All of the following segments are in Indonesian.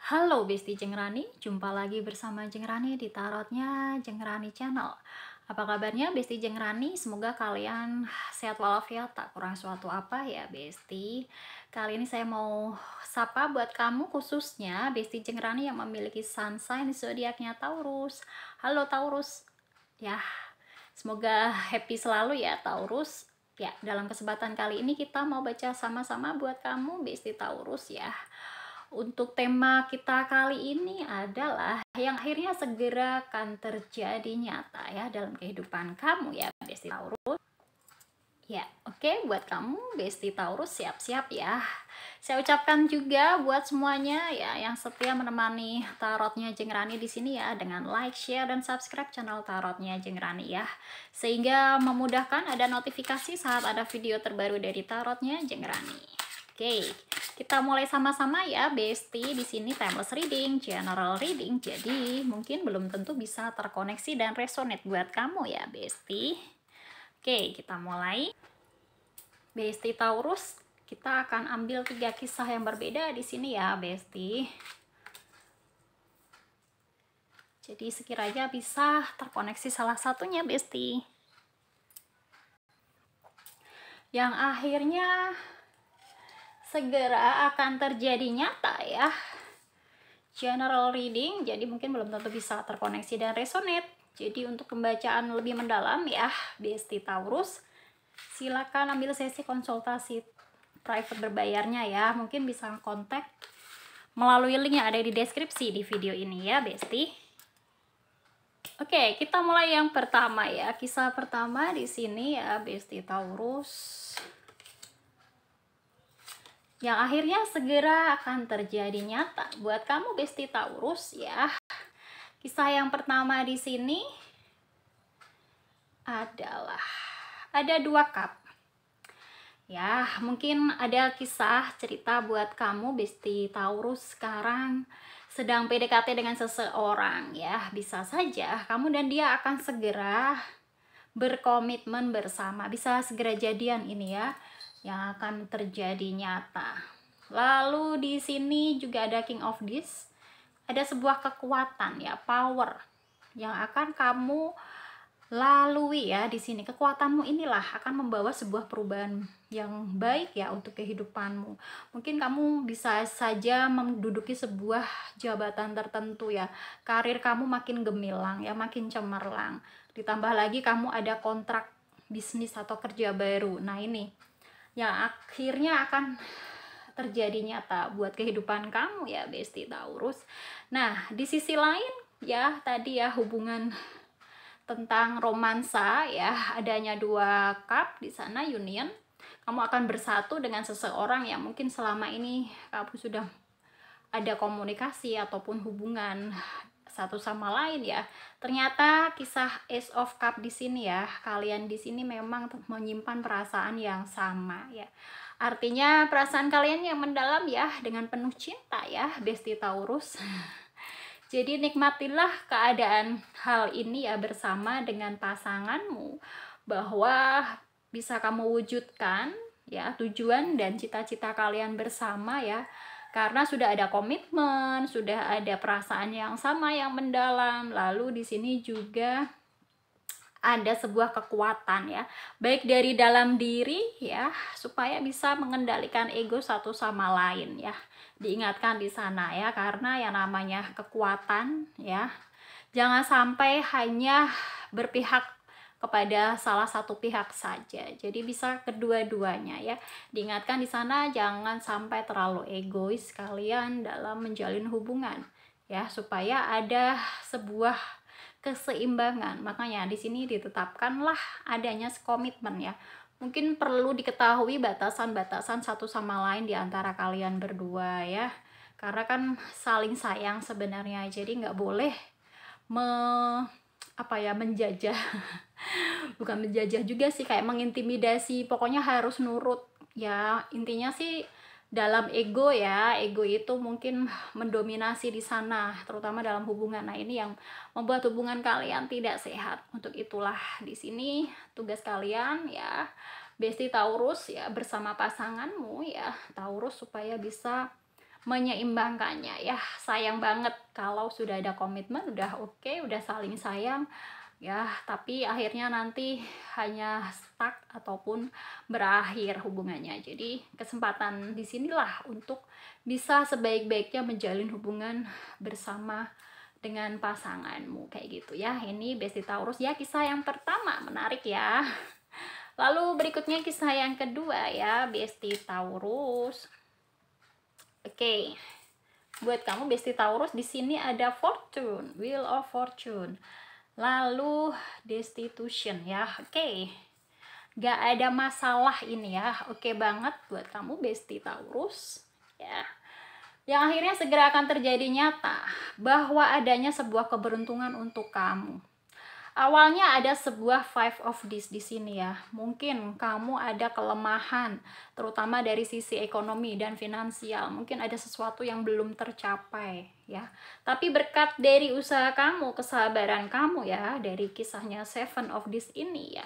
Halo Besti Jeng Rani, jumpa lagi bersama Jeng Rani di Tarotnya Jeng Rani Channel. Apa kabarnya Besti Jeng Rani? Semoga kalian sehat walafiat, tak kurang suatu apa ya Besti. Kali ini saya mau sapa buat kamu khususnya Besti Jeng Rani yang memiliki sun sign zodiaknya Taurus. Halo Taurus. Ya, semoga happy selalu ya Taurus. Ya, dalam kesempatan kali ini kita mau baca sama-sama buat kamu Besti Taurus ya. Untuk tema kita kali ini adalah yang akhirnya segera akan terjadi nyata ya dalam kehidupan kamu ya Besti Taurus. Ya, oke, buat kamu Besti Taurus siap-siap ya. Saya ucapkan juga buat semuanya ya yang setia menemani tarotnya Jeng Rani di sini ya dengan like, share dan subscribe channel tarotnya Jeng Rani ya. Sehingga memudahkan ada notifikasi saat ada video terbaru dari tarotnya Jeng Rani. Oke, kita mulai sama-sama ya, Besti. Di sini timeless reading, general reading. Jadi, mungkin belum tentu bisa terkoneksi dan resonate buat kamu ya, Besti. Oke, kita mulai. Besti Taurus, kita akan ambil 3 kisah yang berbeda di sini ya, Besti. Jadi, sekiranya bisa terkoneksi salah satunya, Besti. Yang akhirnya segera akan terjadi nyata ya, general reading, jadi mungkin belum tentu bisa terkoneksi dan resonate. Jadi untuk pembacaan lebih mendalam ya Besti Taurus, silakan ambil sesi konsultasi private berbayarnya ya. Mungkin bisa kontak melalui link yang ada di deskripsi di video ini ya Besti. Oke, kita mulai yang pertama ya. Kisah pertama di sini ya Besti Taurus, yang akhirnya segera akan terjadi nyata buat kamu Besti Taurus ya. Kisah yang pertama di sini adalah ada 2 cup. Ya, mungkin ada kisah cerita buat kamu Besti Taurus sekarang sedang PDKT dengan seseorang ya. Bisa saja kamu dan dia akan segera berkomitmen bersama, bisa segera jadian ini ya, yang akan terjadi nyata. Lalu di sini juga ada King of Discs, ada sebuah kekuatan ya, power yang akan kamu lalui ya di sini. Kekuatanmu inilah akan membawa sebuah perubahan yang baik ya untuk kehidupanmu. Mungkin kamu bisa saja menduduki sebuah jabatan tertentu ya. Karir kamu makin gemilang ya, makin cemerlang. Ditambah lagi kamu ada kontrak bisnis atau kerja baru. Nah, ini yang akhirnya akan terjadi nyata buat kehidupan kamu ya Besti Taurus. Nah, di sisi lain ya tadi ya hubungan tentang romansa ya, adanya 2 cup di sana, union. Kamu akan bersatu dengan seseorang yang mungkin selama ini kamu sudah ada komunikasi ataupun hubungan satu sama lain ya. Ternyata kisah Ace of Cup di sini ya, kalian di sini memang menyimpan perasaan yang sama ya. Artinya perasaan kalian yang mendalam ya, dengan penuh cinta ya Besti Taurus. Jadi nikmatilah keadaan hal ini ya bersama dengan pasanganmu, bahwa bisa kamu wujudkan ya tujuan dan cita-cita kalian bersama ya. Karena sudah ada komitmen, sudah ada perasaan yang sama yang mendalam. Lalu di sini juga ada sebuah kekuatan ya, baik dari dalam diri ya, supaya bisa mengendalikan ego satu sama lain ya. Diingatkan di sana ya, karena yang namanya kekuatan ya, jangan sampai hanya berpihak kepada salah satu pihak saja. Jadi bisa kedua-duanya ya. Diingatkan di sana jangan sampai terlalu egois kalian dalam menjalin hubungan ya, supaya ada sebuah keseimbangan. Makanya di sini ditetapkanlah adanya komitmen ya. Mungkin perlu diketahui batasan-batasan satu sama lain di antara kalian berdua ya. Karena kan saling sayang sebenarnya. Jadi nggak boleh menjajah. Bukan menjajah juga sih, kayak mengintimidasi. Pokoknya harus nurut ya. Intinya sih dalam ego ya, ego itu mungkin mendominasi di sana, terutama dalam hubungan. Nah, ini yang membuat hubungan kalian tidak sehat. Untuk itulah di sini tugas kalian ya Besti Taurus ya, bersama pasanganmu ya Taurus, supaya bisa menyeimbangkannya ya. Sayang banget kalau sudah ada komitmen, udah oke, udah saling sayang ya, tapi akhirnya nanti hanya stuck ataupun berakhir hubungannya. Jadi kesempatan disinilah untuk bisa sebaik-baiknya menjalin hubungan bersama dengan pasanganmu kayak gitu ya. Ini Besti Taurus ya, kisah yang pertama, menarik ya. Lalu berikutnya kisah yang kedua ya, Besti Taurus. Oke. Buat kamu Besti Taurus, di sini ada Fortune, Wheel of Fortune. Lalu Destitution ya. Oke. Gak ada masalah ini ya. Oke banget buat kamu Besti Taurus ya. Yang akhirnya segera akan terjadi nyata bahwa adanya sebuah keberuntungan untuk kamu. Awalnya ada sebuah five of this di sini ya. Mungkin kamu ada kelemahan, terutama dari sisi ekonomi dan finansial. Mungkin ada sesuatu yang belum tercapai ya. Tapi berkat dari usaha kamu, kesabaran kamu ya, dari kisahnya seven of this ini ya,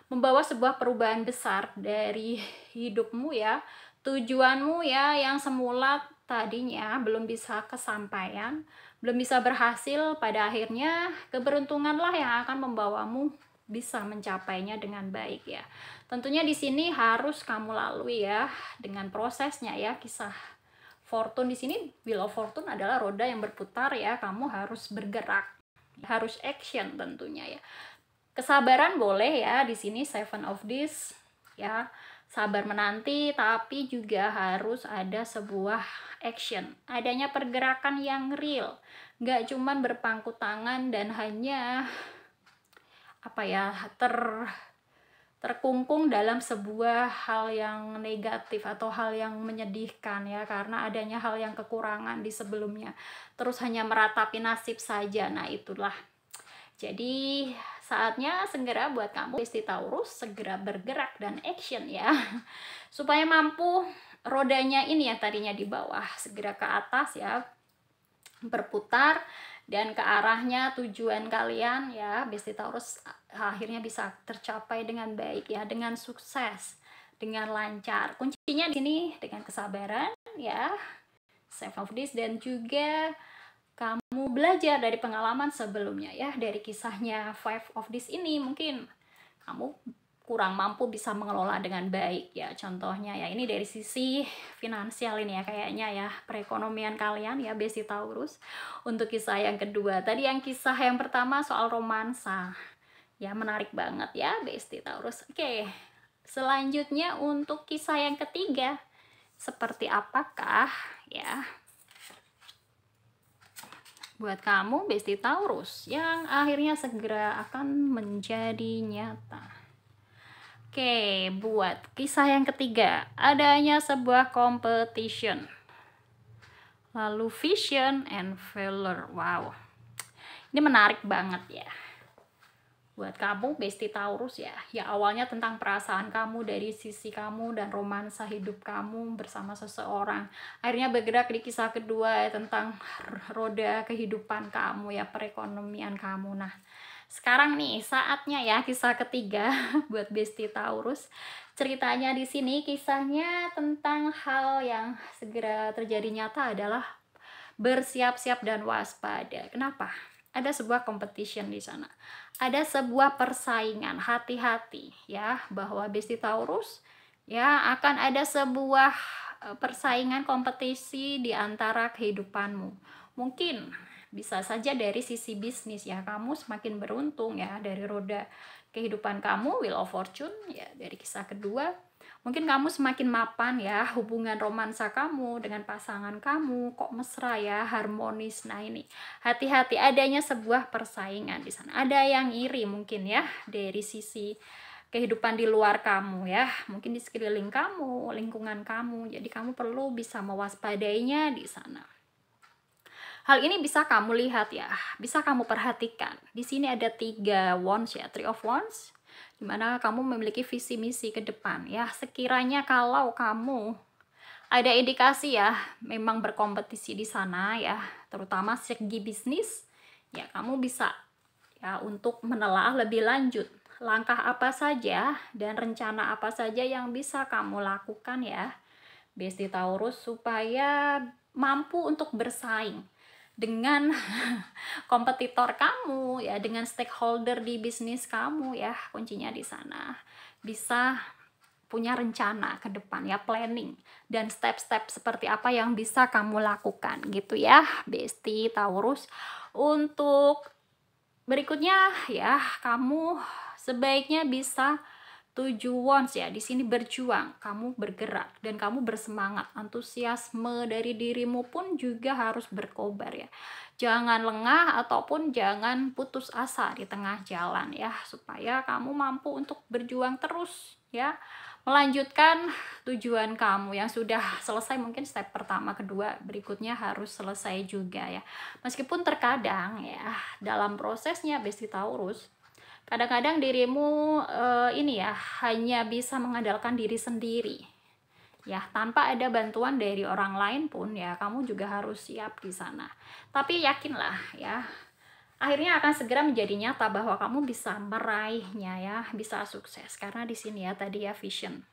membawa sebuah perubahan besar dari hidupmu ya. Tujuanmu ya yang semula tadinya belum bisa kesampaian, belum bisa berhasil, pada akhirnya keberuntunganlah yang akan membawamu bisa mencapainya dengan baik ya. Tentunya di sini harus kamu lalui ya dengan prosesnya ya. Kisah Fortune di sini, Wheel of Fortune adalah roda yang berputar ya. Kamu harus bergerak, harus action tentunya ya. Kesabaran boleh ya di sini, seven of this ya. Sabar menanti, tapi juga harus ada sebuah action, adanya pergerakan yang real, nggak cuman berpangku tangan dan hanya apa ya, terkungkung dalam sebuah hal yang negatif atau hal yang menyedihkan ya, karena adanya hal yang kekurangan di sebelumnya, terus hanya meratapi nasib saja. Nah itulah, jadi saatnya segera buat kamu Besti Taurus segera bergerak dan action ya, supaya mampu rodanya ini yang tadinya di bawah segera ke atas ya, berputar dan ke arahnya tujuan kalian ya Besti Taurus akhirnya bisa tercapai dengan baik ya, dengan sukses, dengan lancar. Kuncinya di sini dengan kesabaran ya, seven of this, dan juga kamu belajar dari pengalaman sebelumnya ya, dari kisahnya five of this ini mungkin kamu kurang mampu bisa mengelola dengan baik ya. Contohnya ya, ini dari sisi finansial ini ya, kayaknya ya perekonomian kalian ya Besti Taurus. Untuk kisah yang kedua, tadi yang kisah yang pertama soal romansa ya, menarik banget ya Besti Taurus. Oke, selanjutnya untuk kisah yang ketiga, seperti apakah ya buat kamu Besti Taurus yang akhirnya segera akan menjadi nyata. Oke, buat kisah yang ketiga, adanya sebuah competition, lalu vision and failure. Wow, ini menarik banget ya buat kamu Besti Taurus ya. Ya awalnya tentang perasaan kamu, dari sisi kamu dan romansa hidup kamu bersama seseorang, akhirnya bergerak di kisah kedua tentang roda kehidupan kamu ya, perekonomian kamu. Nah sekarang nih saatnya ya kisah ketiga buat Besti Taurus. Ceritanya di sini kisahnya tentang hal yang segera terjadi nyata adalah bersiap-siap dan waspada. Kenapa? Ada sebuah competition di sana, ada sebuah persaingan. Hati-hati ya, bahwa Besti Taurus ya akan ada sebuah persaingan, kompetisi di antara kehidupanmu. Mungkin bisa saja dari sisi bisnis ya, kamu semakin beruntung ya dari roda kehidupan kamu, Wheel of Fortune ya, dari kisah kedua. Mungkin kamu semakin mapan ya, hubungan romansa kamu dengan pasangan kamu kok mesra ya, harmonis. Nah ini hati-hati, adanya sebuah persaingan di sana. Ada yang iri mungkin ya dari sisi kehidupan di luar kamu ya, mungkin di sekeliling kamu, lingkungan kamu. Jadi kamu perlu bisa mewaspadainya di sana. Hal ini bisa kamu lihat ya, bisa kamu perhatikan. Di sini ada 3 wands ya, 3 of wands, dimana kamu memiliki visi misi ke depan ya. Sekiranya kalau kamu ada indikasi ya memang berkompetisi di sana ya, terutama segi bisnis ya, kamu bisa ya untuk menelaah lebih lanjut langkah apa saja dan rencana apa saja yang bisa kamu lakukan ya Besti Taurus, supaya mampu untuk bersaing dengan kompetitor kamu ya, dengan stakeholder di bisnis kamu ya. Kuncinya di sana. Bisa punya rencana ke depan ya, planning dan step-step seperti apa yang bisa kamu lakukan gitu ya, Besti Taurus. Untuk berikutnya ya, kamu sebaiknya bisa tujuan ya di sini berjuang, kamu bergerak dan kamu bersemangat, antusiasme dari dirimu pun juga harus berkobar ya. Jangan lengah ataupun jangan putus asa di tengah jalan ya, supaya kamu mampu untuk berjuang terus ya, melanjutkan tujuan kamu yang sudah selesai. Mungkin step pertama, kedua, berikutnya harus selesai juga ya. Meskipun terkadang ya dalam prosesnya Besti Taurus, kadang-kadang dirimu ini ya hanya bisa mengandalkan diri sendiri ya, tanpa ada bantuan dari orang lain pun ya, kamu juga harus siap di sana. Tapi yakinlah ya, akhirnya akan segera menjadi nyata bahwa kamu bisa meraihnya ya, bisa sukses. Karena di sini ya tadi ya, vision.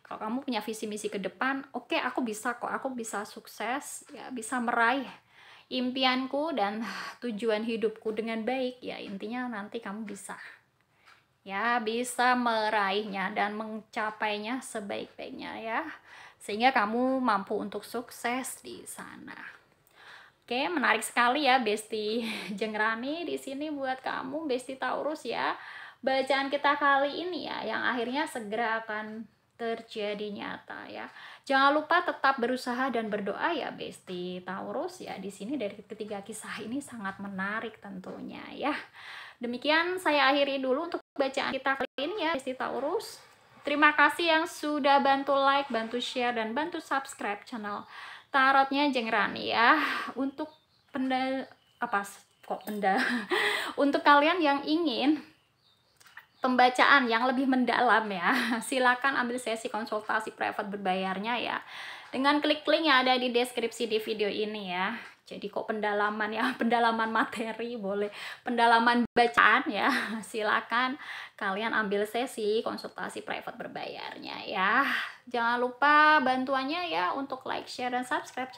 Kalau kamu punya visi misi ke depan, oke, aku bisa kok, aku bisa sukses ya, bisa meraih impianku dan tujuan hidupku dengan baik ya. Intinya nanti kamu bisa ya, bisa meraihnya dan mencapainya sebaik-baiknya ya, sehingga kamu mampu untuk sukses di sana. Oke, menarik sekali ya Besti Jengrani di sini buat kamu Besti Taurus ya. Bacaan kita kali ini ya, yang akhirnya segera akan terjadi nyata ya. Jangan lupa tetap berusaha dan berdoa ya Besti Taurus ya. Di sini dari ketiga kisah ini sangat menarik tentunya ya. Demikian saya akhiri dulu untuk bacaan kita kali ini ya Besti Taurus. Terima kasih yang sudah bantu like, bantu share, dan bantu subscribe channel Tarotnya Jengrani ya. Untuk untuk kalian yang ingin pembacaan yang lebih mendalam ya, silakan ambil sesi konsultasi private berbayarnya ya, dengan klik link yang ada di deskripsi di video ini ya. Jadi kok pendalaman ya, pendalaman materi boleh, pendalaman bacaan ya, silakan kalian ambil sesi konsultasi private berbayarnya ya. Jangan lupa bantuannya ya untuk like, share, dan subscribe